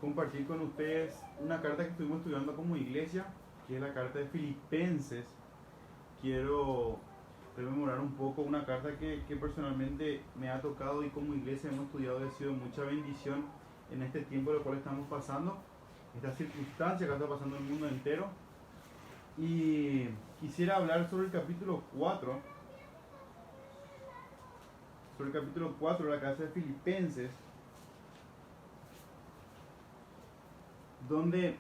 compartir con ustedes una carta que estuvimos estudiando como iglesia, que es la carta de Filipenses. Quiero rememorar un poco una carta que personalmente me ha tocado y como iglesia hemos estudiado y ha sido mucha bendición en este tiempo en el cual estamos pasando, esta circunstancia que está pasando en el mundo entero. Y quisiera hablar sobre el capítulo 4, de la carta de Filipenses, donde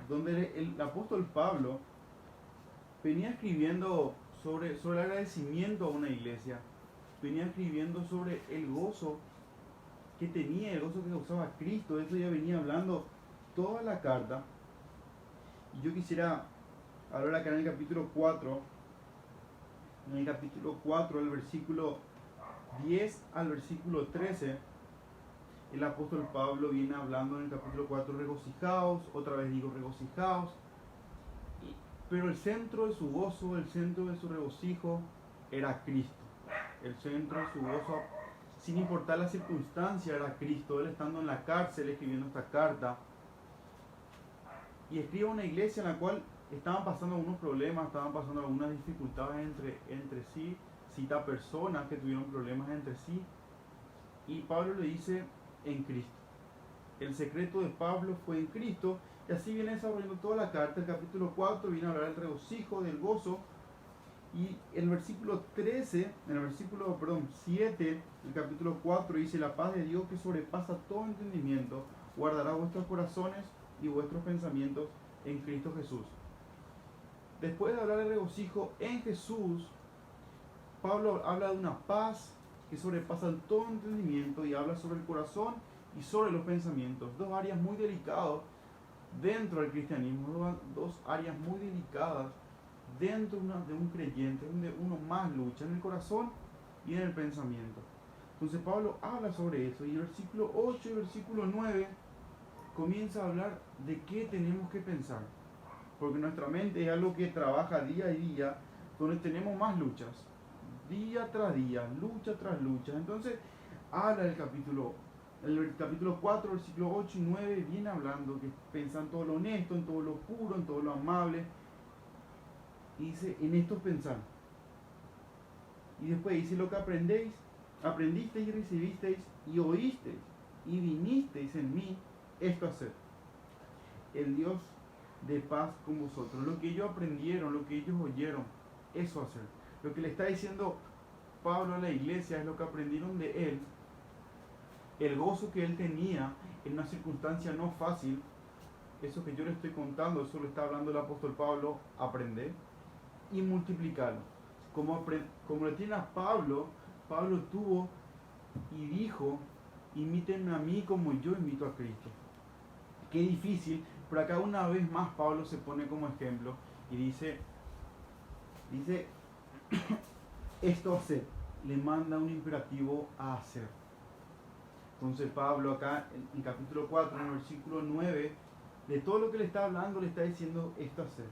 el apóstol Pablo venía escribiendo sobre el agradecimiento a una iglesia, venía escribiendo sobre el gozo que tenía, el gozo que causaba Cristo. Eso ya venía hablando toda la carta. Y yo quisiera hablar acá en el capítulo 4, el versículo 10 al versículo 13. El apóstol Pablo viene hablando en el capítulo 4, regocijaos, otra vez digo regocijaos, pero el centro de su gozo, el centro de su regocijo era Cristo. El centro de su gozo, sin importar la circunstancia, era Cristo. Él estando en la cárcel escribiendo esta carta, y escribe a una iglesia en la cual estaban pasando algunos problemas, estaban pasando algunas dificultades entre sí, cita personas que tuvieron problemas entre sí, y Pablo le dice en Cristo. El secreto de Pablo fue en Cristo, y así viene desarrollando toda la carta. El capítulo 4 viene a hablar del regocijo, del gozo, y el versículo 7, el capítulo 4 dice: la paz de Dios que sobrepasa todo entendimiento, guardará vuestros corazones y vuestros pensamientos en Cristo Jesús. Después de hablar del regocijo en Jesús, Pablo habla de una paz que sobrepasa todo entendimiento y habla sobre el corazón y sobre los pensamientos. Dos áreas muy delicadas dentro del cristianismo, dos áreas muy delicadas dentro de un creyente, donde uno más lucha, en el corazón y en el pensamiento. Entonces Pablo habla sobre eso, y el versículo 8 y el versículo 9 comienza a hablar de qué tenemos que pensar, porque nuestra mente es algo que trabaja día a día, donde tenemos más luchas, día tras día, lucha tras lucha. Entonces habla el capítulo 4, versículo 8 y 9, viene hablando que pensan todo lo honesto, en todo lo puro, en todo lo amable, y dice: en esto pensar. Y después dice: lo que aprendisteis y recibisteis y oísteis y vinisteis en mí, esto hacer. El Dios de paz con vosotros. Lo que ellos aprendieron, lo que ellos oyeron, eso hacer. Lo que le está diciendo Pablo a la iglesia es lo que aprendieron de él, el gozo que él tenía en una circunstancia no fácil. Eso que yo le estoy contando, eso lo está hablando el apóstol Pablo: aprender y multiplicarlo. Como le tiene a Pablo, Pablo tuvo y dijo: imítenme a mí como yo imito a Cristo. Qué difícil, pero acá una vez más Pablo se pone como ejemplo y dice esto hacer, le manda un imperativo a hacer. Entonces Pablo acá en capítulo 4, en el versículo 9, de todo lo que le está hablando, le está diciendo esto hacer.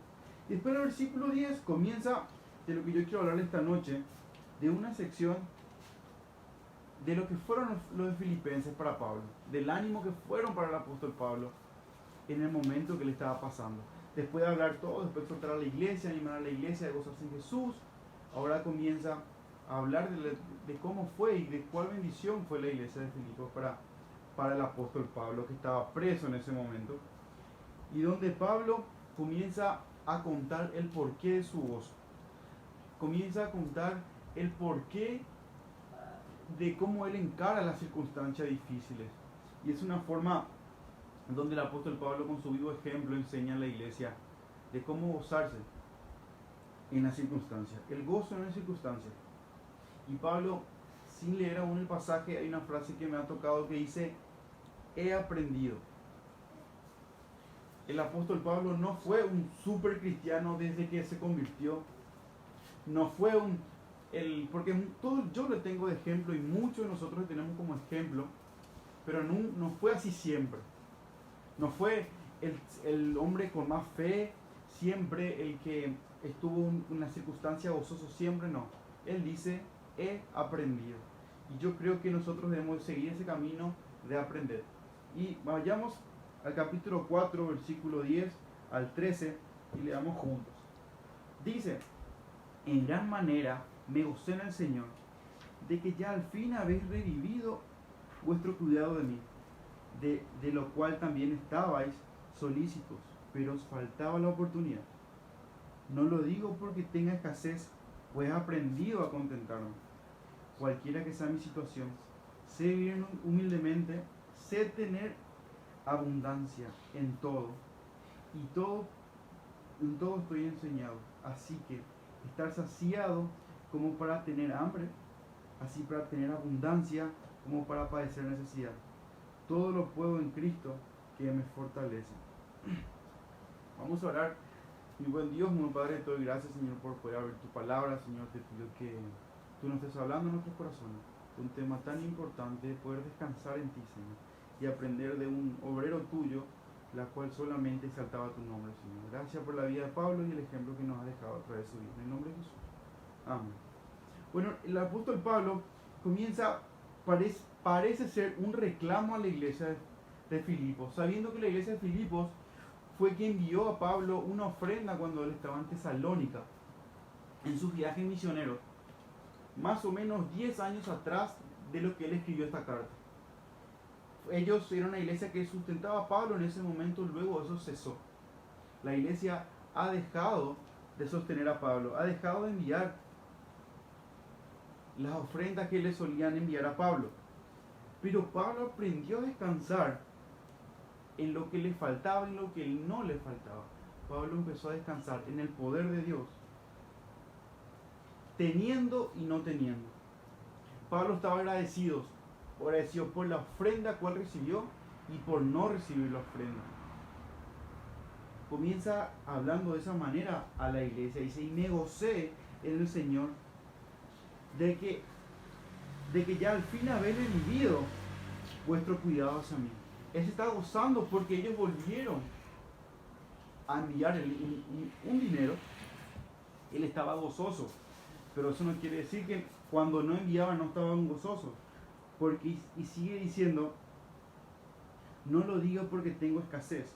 Y después en el versículo 10 comienza de lo que yo quiero hablar esta noche, de una sección de lo que fueron los de Filipenses para Pablo, del ánimo que fueron para el apóstol Pablo en el momento que le estaba pasando. Después de hablar todo, después de exhortar a la iglesia, animar a la iglesia de gozarse en Jesús, ahora comienza a hablar de cómo fue y de cuál bendición fue la iglesia de Filipos para el apóstol Pablo, que estaba preso en ese momento, y donde Pablo comienza a contar el porqué de su gozo, comienza a contar el porqué de cómo él encara las circunstancias difíciles. Y es una forma donde el apóstol Pablo, con su vivo ejemplo, enseña a la iglesia de cómo gozarse en las circunstancias, el gozo en las circunstancias. Y Pablo, sin leer aún el pasaje, hay una frase que me ha tocado que dice: he aprendido. El apóstol Pablo no fue un super cristiano desde que se convirtió, no fue porque todo yo le tengo de ejemplo y muchos de nosotros le tenemos como ejemplo, pero no fue así siempre. No fue el hombre con más fe siempre, el que estuvo en una circunstancia gozoso siempre, no. Él dice: he aprendido. Y yo creo que nosotros debemos seguir ese camino de aprender. Y vayamos al capítulo 4, versículo 10 al 13 y leamos juntos. Dice: en gran manera me gocé en el Señor, de que ya al fin habéis revivido vuestro cuidado de mí, de lo cual también estabais solícitos, pero os faltaba la oportunidad. No lo digo porque tenga escasez, pues he aprendido a contentarme. Cualquiera que sea mi situación, sé vivir humildemente, sé tener abundancia en todo, y en todo estoy enseñado. Así que estar saciado como para tener hambre, así para tener abundancia como para padecer necesidad. Todo lo puedo en Cristo que me fortalece. Vamos a orar. Mi buen Dios, mi buen Padre, te doy gracias, Señor, por poder abrir tu palabra. Señor, te pido que tú nos estés hablando en nuestros corazones. Un tema tan importante, poder descansar en ti, Señor, y aprender de un obrero tuyo, la cual solamente exaltaba tu nombre, Señor. Gracias por la vida de Pablo y el ejemplo que nos ha dejado a través de su vida. En el nombre de Jesús. Amén. Bueno, el apóstol Pablo comienza, parece ser un reclamo a la iglesia de Filipos, sabiendo que la iglesia de Filipos fue quien envió a Pablo una ofrenda cuando él estaba en Tesalónica, en sus viajes misioneros, más o menos 10 años atrás de lo que él escribió esta carta. Ellos eran una iglesia que sustentaba a Pablo en ese momento, luego eso cesó. La iglesia ha dejado de sostener a Pablo, ha dejado de enviar las ofrendas que le solían enviar a Pablo. Pero Pablo aprendió a descansar en lo que le faltaba y en lo que no le faltaba. Pablo empezó a descansar en el poder de Dios, teniendo y no teniendo. Pablo estaba agradecido por la ofrenda cual recibió y por no recibir la ofrenda. Comienza hablando de esa manera a la iglesia. Dice: y me gocé en el Señor de que ya al fin habéis revivido vuestro cuidado hacia mí. Él se está gozando porque ellos volvieron a enviar un dinero. Él estaba gozoso, pero eso no quiere decir que cuando no enviaban no estaban gozosos, porque y sigue diciendo: no lo digo porque tengo escasez,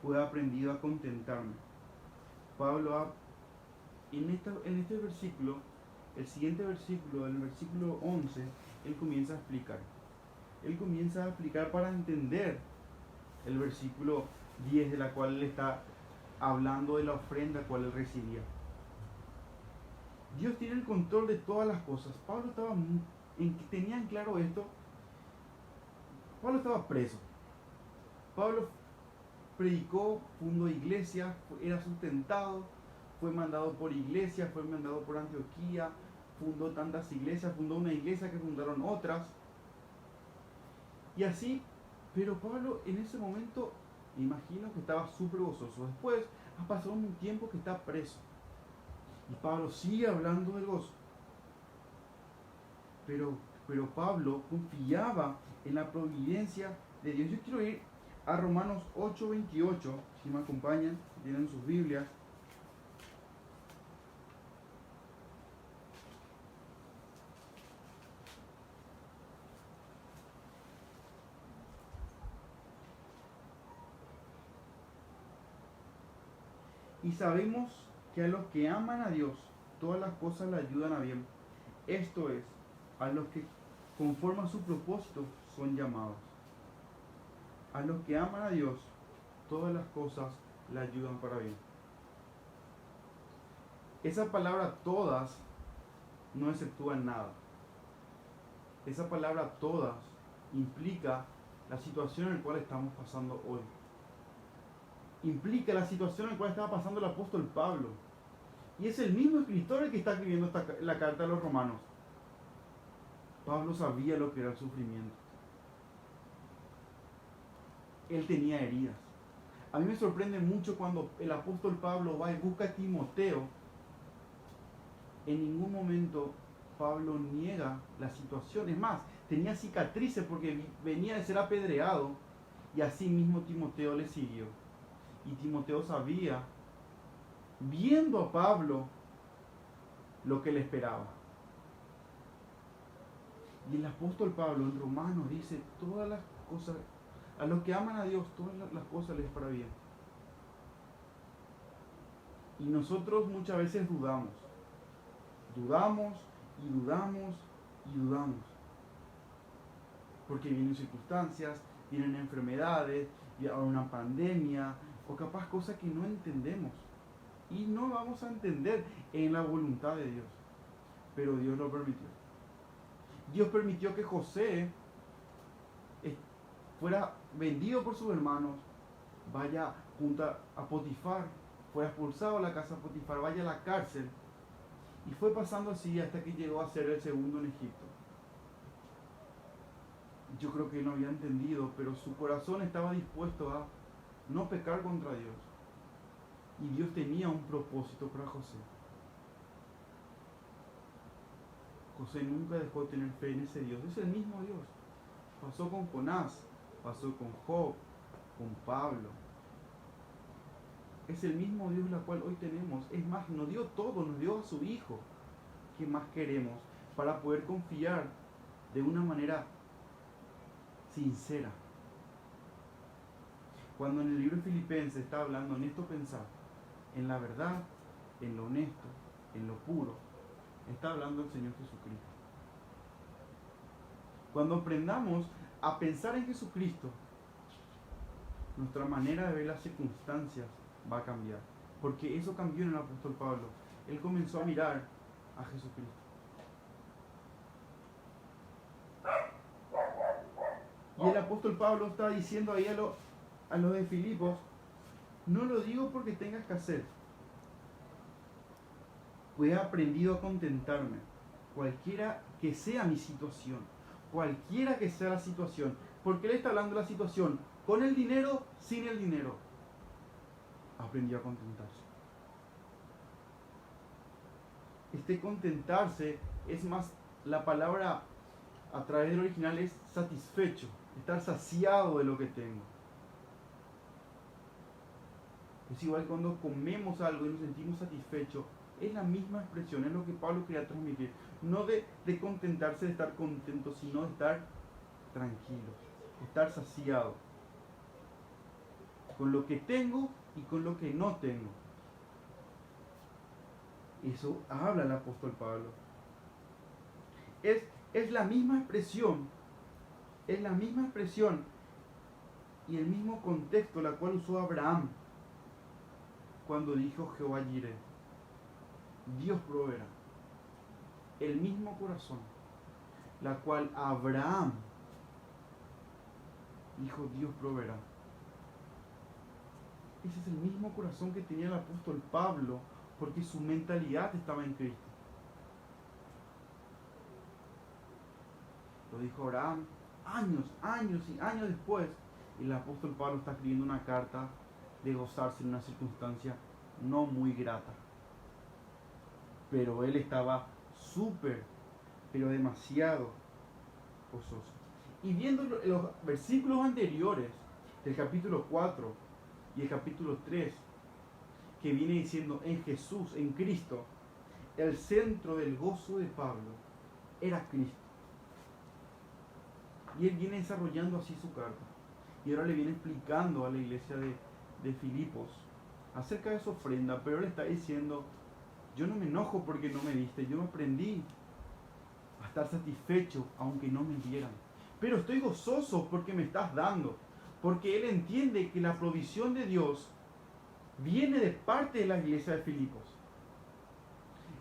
pues he aprendido a contentarme. Pablo en este versículo, el siguiente versículo, el versículo 11, él comienza a explicar. Él comienza a explicar para entender el versículo 10, de la cual él está hablando de la ofrenda cual él recibía. Dios tiene el control de todas las cosas. Pablo tenía en claro esto. Pablo estaba preso. Pablo predicó, fundó iglesias, era sustentado, fue mandado por iglesias, fue mandado por Antioquía, fundó tantas iglesias, fundó una iglesia que fundaron otras. Y así, pero Pablo en ese momento, imagino que estaba súper gozoso. Después ha pasado un tiempo que está preso. Y Pablo sigue hablando del gozo. Pero Pablo confiaba en la providencia de Dios. Yo quiero ir a Romanos 8:28, si me acompañan, si tienen sus Biblias. Y sabemos que a los que aman a Dios, todas las cosas le ayudan a bien. Esto es, a los que conforme a su propósito son llamados. A los que aman a Dios, todas las cosas le ayudan para bien. Esa palabra todas no exceptúa en nada. Esa palabra todas implica la situación en la cual estamos pasando hoy. Implica la situación en la cual estaba pasando el apóstol Pablo. Y es el mismo escritor el que está escribiendo la carta a los romanos. Pablo sabía lo que era el sufrimiento. Él tenía heridas. A mí me sorprende mucho cuando el apóstol Pablo va y busca a Timoteo. En ningún momento Pablo niega la situación. Es más, tenía cicatrices porque venía de ser apedreado. Y así mismo Timoteo le siguió. Y Timoteo sabía, viendo a Pablo, lo que le esperaba. Y el apóstol Pablo en Romanos dice: todas las cosas A los que aman a Dios, todas las cosas les para bien. Y nosotros muchas veces dudamos. Dudamos y dudamos y dudamos. Porque vienen circunstancias, vienen enfermedades, viene una pandemia, o capaz cosas que no entendemos. Y no vamos a entender en la voluntad de Dios. Pero Dios lo permitió. Dios permitió que José fuera vendido por sus hermanos, vaya junto a Potifar, fuera expulsado de la casa de Potifar, vaya a la cárcel. Y fue pasando así hasta que llegó a ser el segundo en Egipto. Yo creo que no había entendido, pero su corazón estaba dispuesto a no pecar contra Dios. Y Dios tenía un propósito para José. José nunca dejó de tener fe en ese Dios. Es el mismo Dios. Pasó con Jonás, pasó con Job, con Pablo. Es el mismo Dios la cual hoy tenemos. Es más, nos dio todo, nos dio a su Hijo. ¿Qué más queremos para poder confiar de una manera sincera? Cuando en el libro de Filipenses está hablando en esto pensar, en la verdad, en lo honesto, en lo puro, está hablando el Señor Jesucristo. Cuando aprendamos a pensar en Jesucristo, nuestra manera de ver las circunstancias va a cambiar. Porque eso cambió en el apóstol Pablo. Él comenzó a mirar a Jesucristo. Y el apóstol Pablo está diciendo ahí a los de Filipos, no lo digo porque tengas que hacer, pues he aprendido a contentarme, cualquiera que sea mi situación, cualquiera que sea la situación, porque él está hablando de la situación con el dinero, sin el dinero. Aprendió a contentarse. Este contentarse es más, la palabra a través del original es satisfecho, estar saciado de lo que tengo. Es igual cuando comemos algo y nos sentimos satisfechos, es la misma expresión, es lo que Pablo quería transmitir. No de contentarse, de estar contento, sino de estar tranquilo, estar saciado con lo que tengo y con lo que no tengo. Eso habla el apóstol Pablo. Es la misma expresión, y el mismo contexto la cual usó Abraham cuando dijo Jehová Jireh, Dios proveerá. El mismo corazón, la cual Abraham dijo Dios proveerá. Ese es el mismo corazón que tenía el apóstol Pablo, porque su mentalidad estaba en Cristo. Lo dijo Abraham años y años después. Y el apóstol Pablo está escribiendo una carta de gozarse en una circunstancia no muy grata. Pero él estaba pero demasiado gozoso. Y viendo los versículos anteriores del capítulo 4 y el capítulo 3, que viene diciendo en Jesús, en Cristo, el centro del gozo de Pablo era Cristo. Y él viene desarrollando así su carta. Y ahora le viene explicando a la iglesia de Filipos acerca de su ofrenda, pero él está diciendo, yo no me enojo porque no me diste, yo aprendí a estar satisfecho aunque no me dieran. Pero estoy gozoso porque me estás dando, porque él entiende que la provisión de Dios viene de parte de la iglesia de Filipos.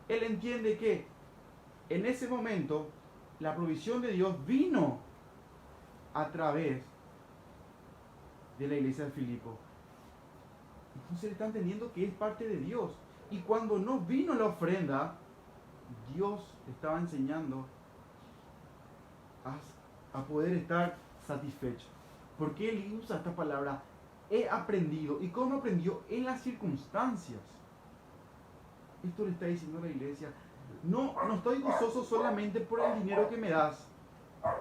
Él entiende que en ese momento la provisión de Dios vino a través de la iglesia de Filipos. Entonces él está entendiendo que es parte de Dios. Y cuando no vino la ofrenda, Dios estaba enseñando a poder estar satisfecho. Porque él usa esta palabra, he aprendido. ¿Y cómo aprendió? En las circunstancias. Esto le está diciendo a la iglesia. No estoy gozoso solamente por el dinero que me das.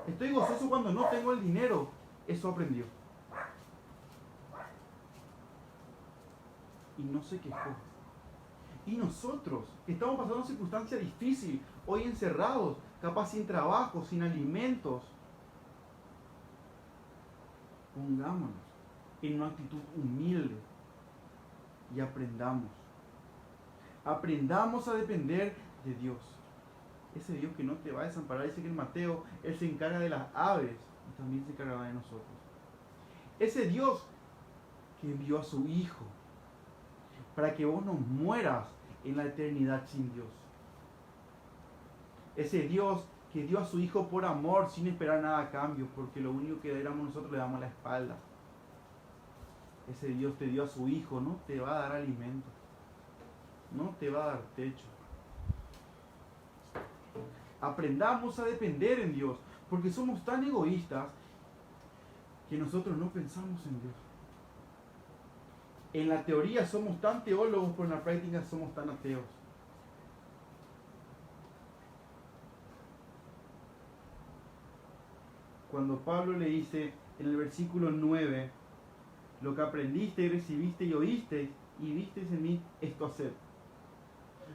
Estoy gozoso cuando no tengo el dinero. Eso aprendió. Y no se quejó. Y nosotros, que estamos pasando una circunstancia difícil, hoy encerrados, capaz sin trabajo, sin alimentos, Pongámonos en una actitud humilde y aprendamos. Aprendamos a depender de Dios. Ese Dios que no te va a desamparar. Dice que en Mateo, Él se encarga de las aves y también se encargará de nosotros. Ese Dios que envió a su Hijo para que vos no mueras en la eternidad sin Dios. Ese Dios que dio a su Hijo por amor sin esperar nada a cambio, porque lo único que éramos nosotros le damos la espalda. Ese Dios te dio a su Hijo, no te va a dar alimento, no te va a dar techo. Aprendamos a depender en Dios, porque somos tan egoístas que nosotros no pensamos en Dios. En la teoría somos tan teólogos, pero en la práctica somos tan ateos. Cuando Pablo le dice en el versículo 9, lo que aprendiste y recibiste y oíste y visteis en mí, esto haced.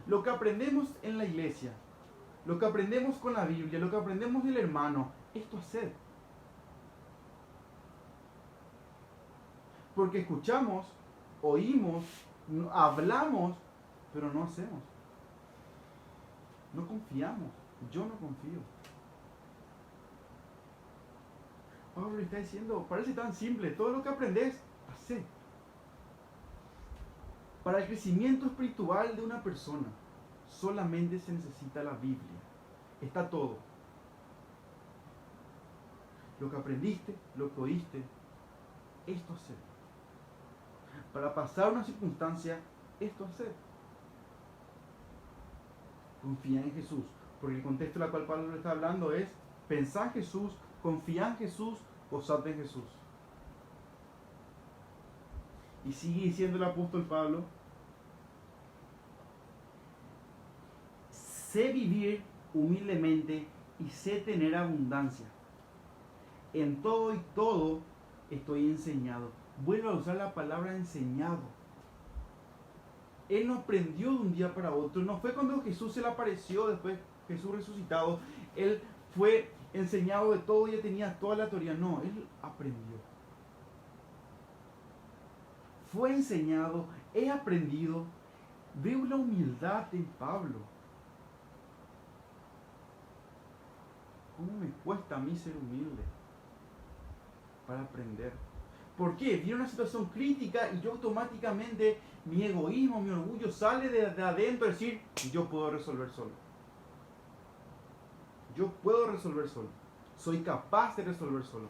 Lo que aprendemos en la iglesia, lo que aprendemos con la Biblia, lo que aprendemos del hermano, esto haced. Porque escuchamos, oímos, hablamos, pero no hacemos. No confiamos. Yo no confío. Pablo está diciendo, parece tan simple, todo lo que aprendes, haced. Para el crecimiento espiritual de una persona, solamente se necesita la Biblia. Está todo. Lo que aprendiste, lo que oíste, esto haced. Para pasar una circunstancia, esto haced. Confía en Jesús. Porque el contexto en el cual Pablo le está hablando es, pensá en Jesús, confía en Jesús, posate en Jesús. Y sigue diciendo el apóstol Pablo, sé vivir humildemente y sé tener abundancia. En todo y todo estoy enseñado. Vuelvo a usar la palabra enseñado. Él no aprendió de un día para otro. No fue cuando Jesús se le apareció, después Jesús resucitado. Él fue enseñado de todo y ya tenía toda la teoría. No, él aprendió. Fue enseñado, he aprendido. Veo la humildad en Pablo. ¿Cómo me cuesta a mí ser humilde para aprender? ¿Por qué? Viene una situación crítica y yo automáticamente, mi egoísmo, mi orgullo sale de adentro a decir, yo puedo resolver solo. Yo puedo resolver solo. Soy capaz de resolver solo.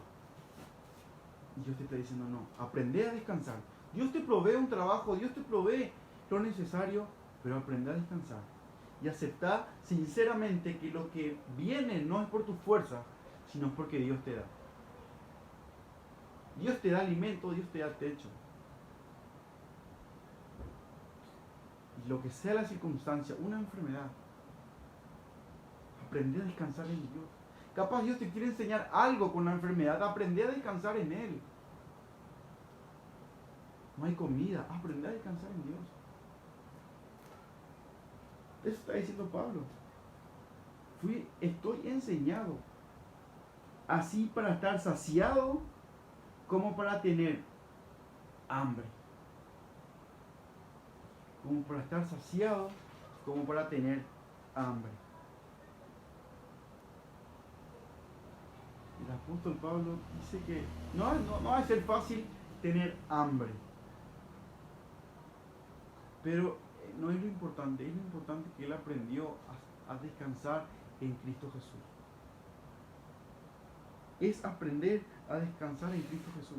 Y Dios te está diciendo, no, aprende a descansar. Dios te provee un trabajo, Dios te provee lo necesario, pero aprende a descansar. Y aceptar sinceramente que lo que viene no es por tu fuerza, sino porque Dios te da. Dios te da alimento, Dios te da techo. Y lo que sea la circunstancia, una enfermedad, aprende a descansar en Dios. Capaz Dios te quiere enseñar algo con la enfermedad, aprende a descansar en Él. No hay comida, aprende a descansar en Dios. Eso está diciendo Pablo. Estoy enseñado así para estar saciado como para tener hambre. Como para estar saciado, como para tener hambre. El apóstol Pablo dice que no va a ser fácil tener hambre. Pero no es lo importante, es lo importante que él aprendió a descansar en Cristo Jesús. Es aprender a descansar en Cristo Jesús.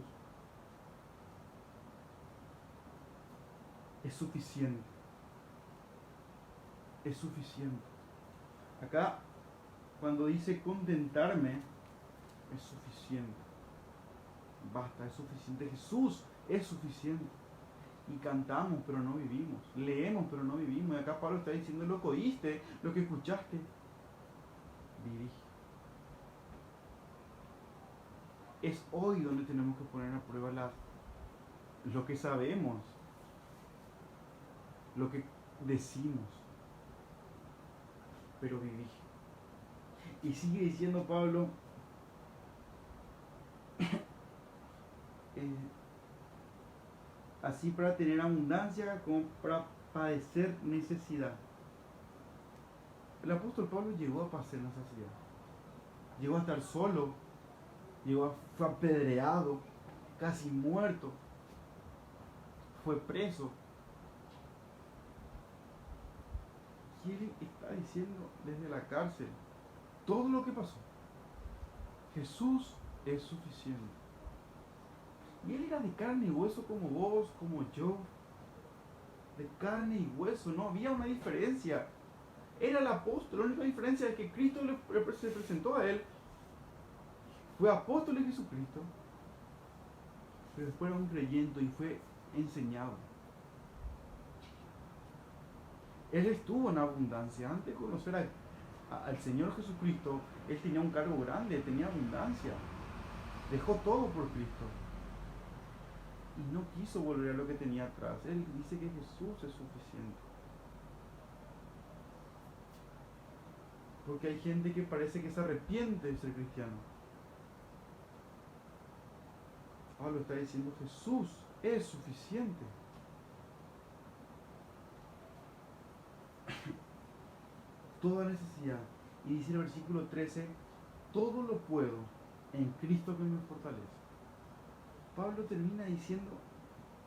Es suficiente. Es suficiente. Acá, cuando dice contentarme, es suficiente. Basta, es suficiente. Jesús es suficiente. Y cantamos, pero no vivimos. Leemos, pero no vivimos. Y acá Pablo está diciendo lo que oíste, lo que escuchaste. Viví. Es hoy donde tenemos que poner a prueba lo que sabemos, lo que decimos. Pero viví. Y sigue diciendo Pablo, así para tener abundancia como para padecer necesidad. El apóstol Pablo llegó a padecer necesidad. Llegó a estar solo, fue apedreado, casi muerto, fue preso. Y él está diciendo desde la cárcel todo lo que pasó. Jesús es suficiente. Y él era de carne y hueso como vos, como yo. De carne y hueso, no había una diferencia. Era el apóstol, la única diferencia es que Cristo se presentó a él. Fue apóstol de Jesucristo, pero después era un creyente y fue enseñado. Él estuvo en abundancia. Antes de conocer al Señor Jesucristo, él tenía un cargo grande, tenía abundancia. Dejó todo por Cristo. Y no quiso volver a lo que tenía atrás. Él dice que Jesús es suficiente. Porque hay gente que parece que se arrepiente de ser cristiano. Pablo está diciendo, Jesús es suficiente. Toda necesidad. Y dice en el versículo 13, todo lo puedo en Cristo que me fortalece. Pablo termina diciendo,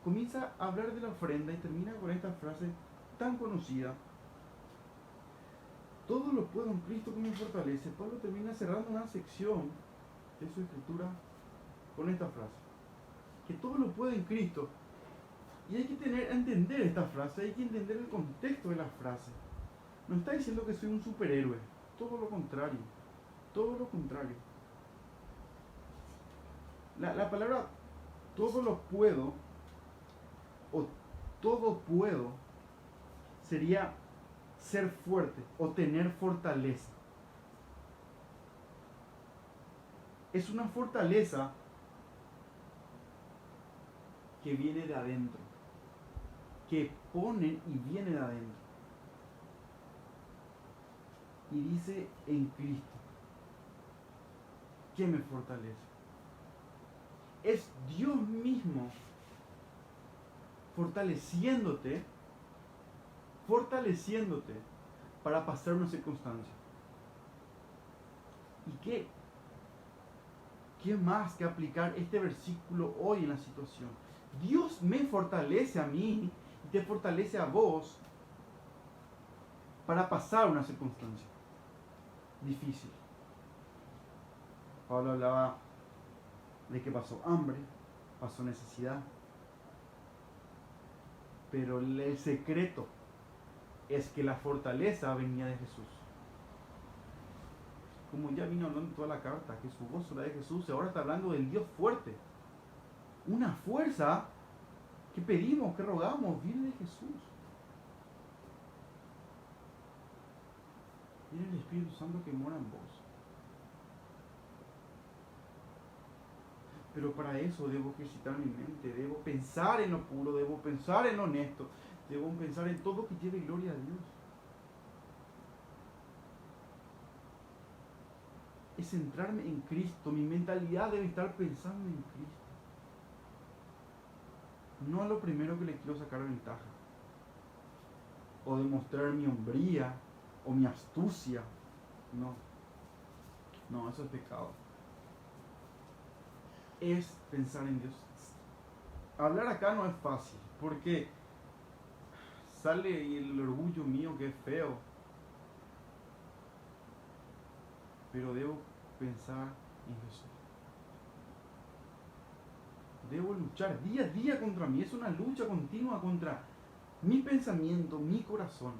comienza a hablar de la ofrenda y termina con esta frase tan conocida. Todo lo puedo en Cristo que me fortalece. Pablo termina cerrando una sección de su escritura con esta frase. Que todo lo puedo en Cristo. Y hay que entender esta frase, hay que entender el contexto de la frase. No está diciendo que soy un superhéroe, todo lo contrario, todo lo contrario. La palabra todo lo puedo o todo puedo sería ser fuerte o tener fortaleza. Es una fortaleza que viene de adentro, que pone y viene de adentro. Y dice en Cristo, que me fortalece. Es Dios mismo fortaleciéndote para pasar una circunstancia. ¿Y qué más que aplicar este versículo hoy en la situación? Dios me fortalece a mí y te fortalece a vos para pasar una circunstancia difícil. Pablo hablaba de que pasó hambre, pasó necesidad, pero el secreto es que la fortaleza venía de Jesús. Como ya vino hablando toda la carta, que su voz era de Jesús, y ahora está hablando del Dios fuerte. Una fuerza que pedimos, que rogamos, viene de Jesús. Viene el Espíritu Santo que mora en vos. Pero para eso debo ejercitar mi mente, debo pensar en lo puro, debo pensar en lo honesto, debo pensar en todo que lleve gloria a Dios. Es centrarme en Cristo, mi mentalidad debe estar pensando en Cristo. No a lo primero que le quiero sacar ventaja, o demostrar mi hombría, o mi astucia. No, eso es pecado. Es pensar en Dios. Hablar acá no es fácil, porque sale el orgullo mío que es feo, pero debo pensar en Jesús. Debo luchar día a día contra mí, es una lucha continua contra mi pensamiento, mi corazón.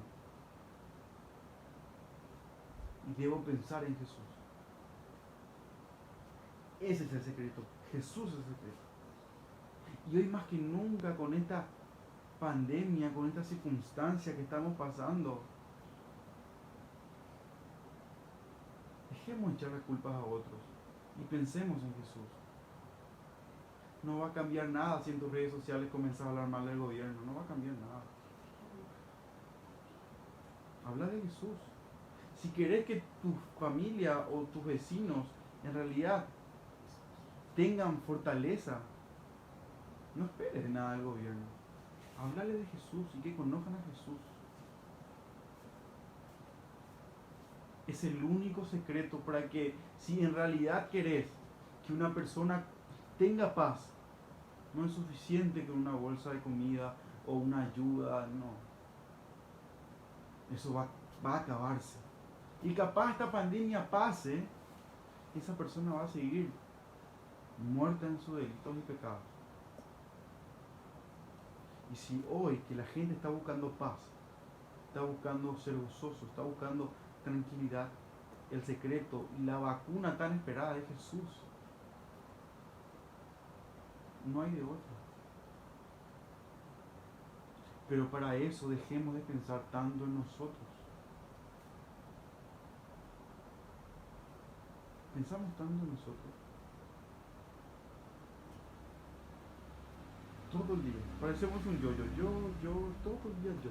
Y debo pensar en Jesús. Ese es el secreto. Jesús es el secreto. Y hoy más que nunca con esta pandemia, con esta circunstancia que estamos pasando, dejemos de echar las culpas a otros y pensemos en Jesús. No va a cambiar nada si en tus redes sociales comienzas a hablar mal del gobierno. No va a cambiar nada. Habla de Jesús. Si querés que tu familia o tus vecinos en realidad tengan fortaleza, No esperes nada del gobierno. Háblale de Jesús y que conozcan a Jesús. Es el único secreto para que, si en realidad querés que una persona tenga paz, no es suficiente con una bolsa de comida o una ayuda, no. Eso va a acabarse. Y capaz esta pandemia pase, esa persona va a seguir muerta en sus delitos y pecados. Y si hoy que la gente está buscando paz, está buscando ser gozoso, está buscando tranquilidad, el secreto y la vacuna tan esperada es Jesús. No hay de otro. Pero para eso dejemos de pensar tanto en nosotros. Pensamos tanto en nosotros. Todo el día. Parecemos un yo-yo. Yo, todo el día yo.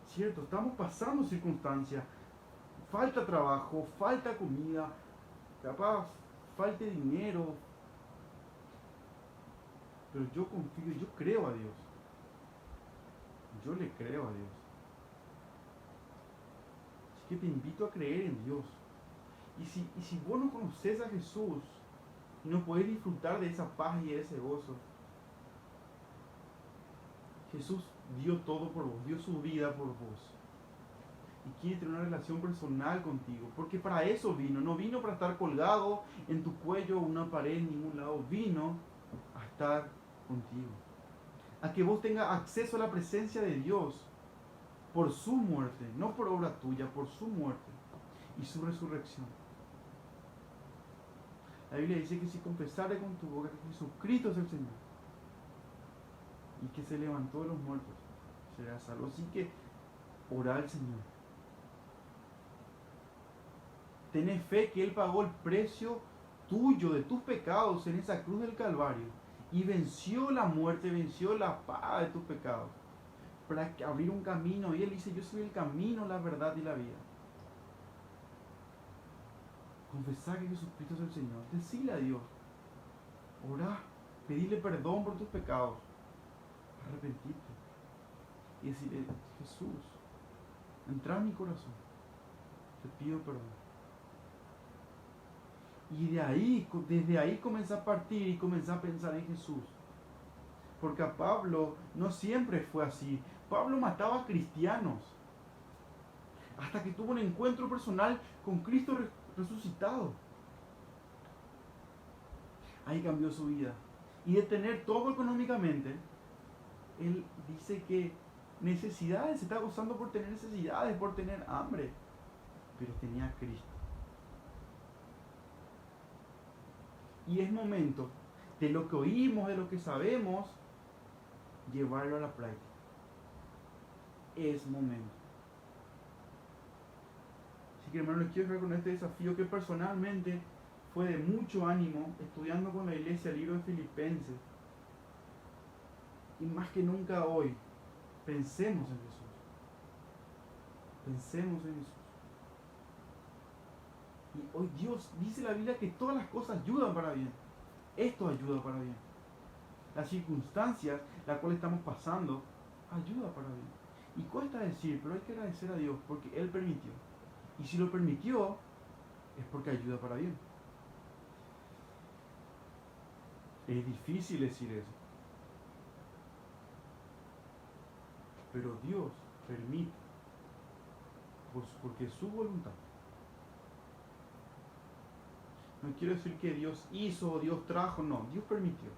Cierto, estamos pasando circunstancias. Falta trabajo, falta comida, capaz falta dinero. Pero yo confío, yo creo a Dios. Yo le creo a Dios. Así que te invito a creer en Dios. Y si vos no conoces a Jesús y no podés disfrutar de esa paz y de ese gozo, Jesús dio todo por vos, dio su vida por vos. Y quiere tener una relación personal contigo. Porque para eso vino. No vino para estar colgado en tu cuello o una pared en ningún lado. Vino a estar contigo. A que vos tengas acceso a la presencia de Dios por su muerte. No por obra tuya, por su muerte y su resurrección. La Biblia dice que si confesares con tu boca que Jesucristo es el Señor y que se levantó de los muertos, serás salvo. Así que orá al Señor. Tenés fe que Él pagó el precio tuyo, de tus pecados en esa cruz del Calvario. Y venció la muerte, venció la paga de tus pecados. Para abrir un camino. Y Él dice, yo soy el camino, la verdad y la vida. Confesá que Jesucristo es el Señor. Decile a Dios. Orá. Pedile perdón por tus pecados. Arrepentirte. Y decirle, Jesús, entra en mi corazón. Te pido perdón. Y desde ahí comencé a partir y comencé a pensar en Jesús. Porque a Pablo no siempre fue así. Pablo mataba a cristianos. Hasta que tuvo un encuentro personal con Cristo resucitado. Ahí cambió su vida. Y de tener todo económicamente, él dice que necesidades, se está gozando por tener necesidades, por tener hambre. Pero tenía a Cristo. Y es momento de lo que oímos, de lo que sabemos, llevarlo a la práctica. Es momento. Así que hermano, les quiero dejar con este desafío que personalmente fue de mucho ánimo estudiando con la iglesia el libro de Filipenses. Y más que nunca hoy, pensemos en Jesús. Pensemos en Jesús. Y hoy Dios dice la Biblia que todas las cosas ayudan para bien. Esto ayuda para bien. Las circunstancias, las cuales estamos pasando, ayuda para bien. Y cuesta decir, pero hay que agradecer a Dios porque Él permitió. Y si lo permitió, es porque ayuda para bien. Es difícil decir eso. Pero Dios permite, porque es su voluntad. No quiero decir que Dios hizo o Dios trajo, no, Dios permitió.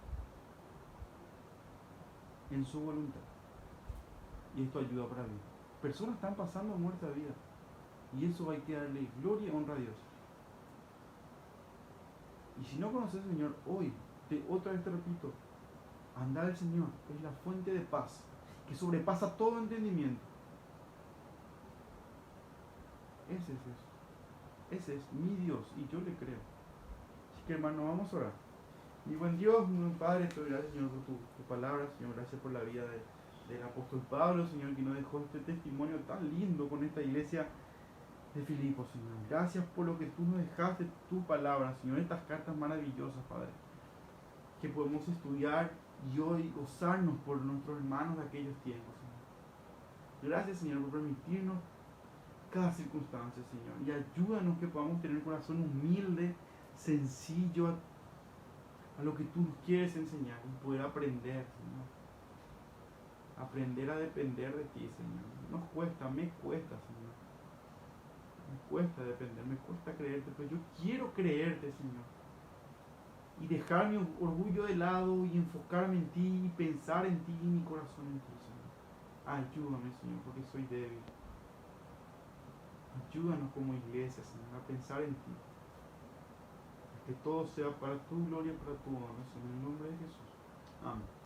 En su voluntad. Y esto ayuda para bien. Personas están pasando muerte a vida. Y eso hay que darle gloria y honra a Dios. Y si no conoces al Señor, hoy, otra vez te repito, anda al Señor, es la fuente de paz, que sobrepasa todo entendimiento. Ese es eso. Ese es mi Dios y yo le creo. Así que hermano, vamos a orar. Mi buen Dios, mi buen Padre, te doy gracias, Señor, por tu palabra, Señor, gracias por la vida del apóstol Pablo, Señor, que nos dejó este testimonio tan lindo con esta iglesia de Filipos, Señor. Gracias por lo que tú nos dejaste, tu palabra, Señor, estas cartas maravillosas, Padre. que podemos estudiar y hoy gozarnos por nuestros hermanos de aquellos tiempos, Señor. Gracias, Señor, por permitirnos cada circunstancia, Señor. Y ayúdanos que podamos tener un corazón humilde, sencillo a lo que tú nos quieres enseñar y poder aprender, Señor. Aprender a depender de ti, Señor. Nos cuesta, me cuesta, Señor. Me cuesta depender, me cuesta creerte, pero yo quiero creerte, Señor. Y dejar mi orgullo de lado y enfocarme en ti y pensar en ti y mi corazón en ti, Señor. Ayúdame, Señor, porque soy débil. Ayúdanos como iglesia, Señor, a pensar en ti. Que todo sea para tu gloria y para tu honra, Señor, en el nombre de Jesús. Amén.